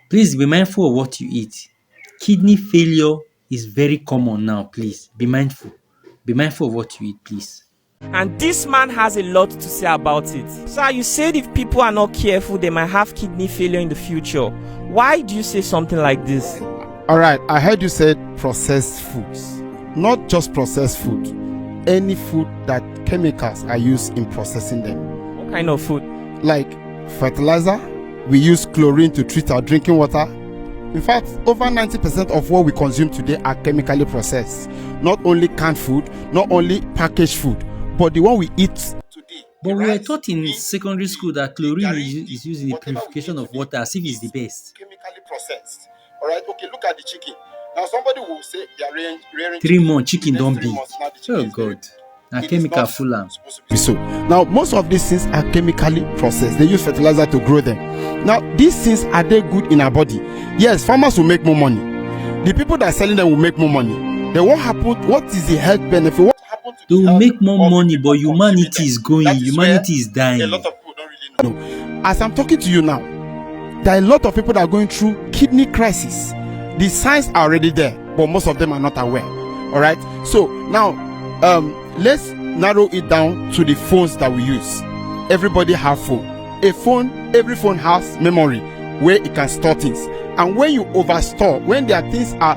Please be mindful of what you eat. Kidney failure is very common now. Please be mindful. Be mindful of what you eat, please. And this man has a lot to say about it. Sir, you said if people are not careful, they might have kidney failure in the future. Why do you say something like this? All right, I heard you said processed foods. Not just processed food. Any food that chemicals are used in processing them. What kind of food? Like fertilizer, we use chlorine to treat our drinking water. In fact, over 90% of what we consume today are chemically processed. Not only canned food, not only packaged food, but the one we eat today. But we were taught in secondary school that chlorine is used in the purification of water as if it's the best. Chemically processed. All right, okay, look at the chicken. Now somebody will say they are rearing 3 months chicken don't be. Now the chicken Oh is very God. Na It is chemical not full am. supposed to be so. Now, most of these things are chemically processed. They use fertilizer to grow them. Now, these things, are they good in our body? Yes, farmers will make more money. The people that are selling them will make more money. Then what happened? What is the health benefit? What happened to They the will health make more of the money, people but humanity consuming is them? going. That is Humanity where is dying. a lot of people don't really know. As I'm talking to you now, there are a lot of people that are going through kidney crisis. The signs are already there, but most of them are not aware. All right. So now, let's narrow it down to the phones that we use. Everybody have phone. A phone, every phone has memory where it can store things. And when you overstore, when their things are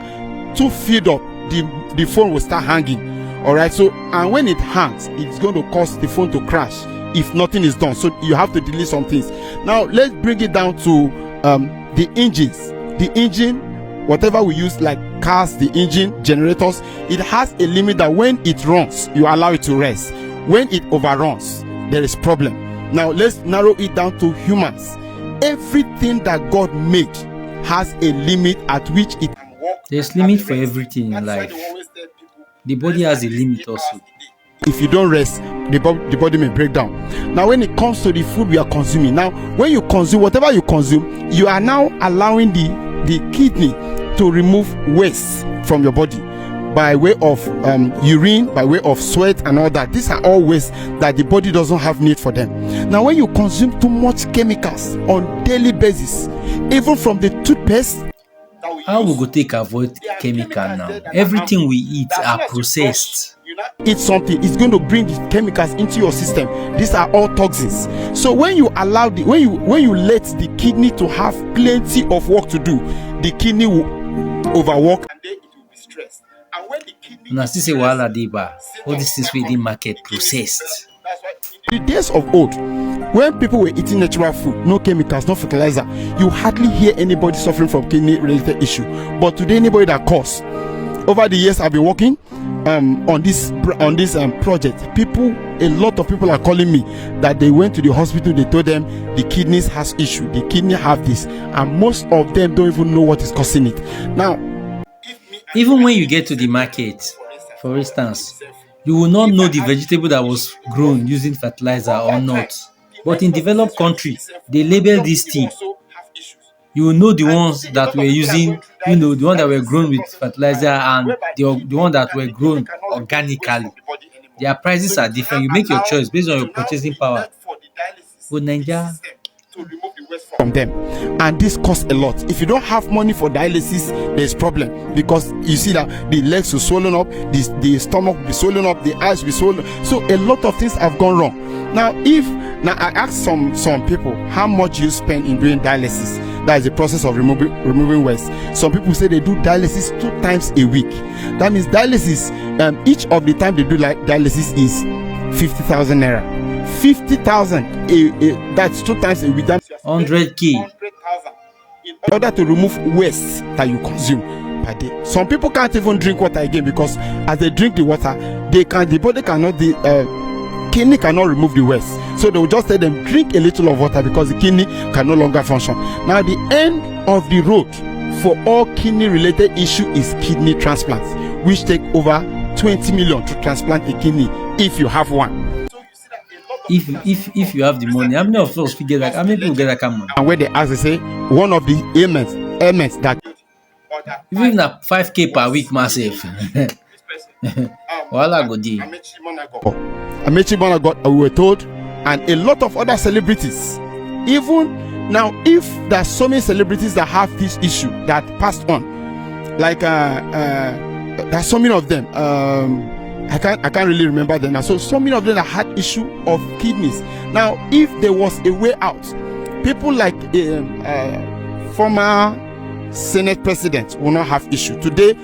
too filled up, the phone will start hanging. All right. So, and when it hangs, it's going to cause the phone to crash if nothing is done. So you have to delete some things. Now let's bring it down to the engines. The engine, whatever we use, like cars, the engine, generators, it has a limit that when it runs, you allow it to rest. When it overruns, there is problem. Now let's narrow it down to humans. Everything that God made has a limit at which it can work. There's limit for everything in life. The body has a limit also. If you don't rest, the body may break down. Now when it comes to the food we are consuming, now when you consume whatever you consume, you are now allowing the kidney to remove waste from your body by way of urine, by way of sweat and all that. These are all waste that the body doesn't have need for them. Now when you consume too much chemicals on daily basis, even from the toothpaste, How we go take avoid chemical now? Everything we eat are processed. eat something, it's going to bring the chemicals into your system. These are all toxins. So when you allow when you let the kidney to have plenty of work to do, the kidney will overwork and then it will be stressed. And when the kidney Una still say wahala dey ba. All these things we dey market processed. That's why in the days of old, when people were eating natural food, no chemicals, no fertilizer, you hardly hear anybody suffering from kidney related issue. But today, anybody that cause, over the years I've been working on this project, a lot of people are calling me that they went to the hospital, they told them the kidneys has issue, the kidney have this, and most of them don't even know what is causing it. Now, Even when you get to the market, for instance, you will not know the vegetable that was grown using fertilizer or not. But in developed country, they label this thing. You will know the ones that were using, the ones that were grown with fertilizer and the ones that were grown organically. Their prices are different. You make your choice based on your purchasing power. But Nigeria, to remove the waste from them, and this costs a lot. If you don't have money for dialysis, there's problem, because you see that the legs will swollen up, the stomach will be swollen up, the eyes will be swollen. So a lot of things have gone wrong. Now I asked some people how much you spend in doing dialysis. That is the process of removing waste. Some people say they do dialysis 2 times a week. That means dialysis, each of the time they do dialysis is 50,000 naira. 50,000, that's 2 times a week. That's 100K. 100,000 in order to remove waste that you consume per day. Some people can't even drink water again, because as they drink the water, the body cannot, the kidney cannot remove the waste. So they will just tell them drink a little of water, because the kidney can no longer function. Now the end of the road for all kidney related issue is kidney transplants, which take over 20 million to transplant a kidney if you have one. If you have the money, how many of us get that? How many people get that kind of money? And when they ask, they say one of the ailments that Even at 5K per week, massive. Wahala go dey. Amechi Monagot, we were told, and a lot of other celebrities, even Now, if there are so many celebrities that have this issue that passed on, like there are so many of them. I can't really remember them. So many of them that had issue of kidneys. Now, if there was a way out, people like former Senate president will not have issue today.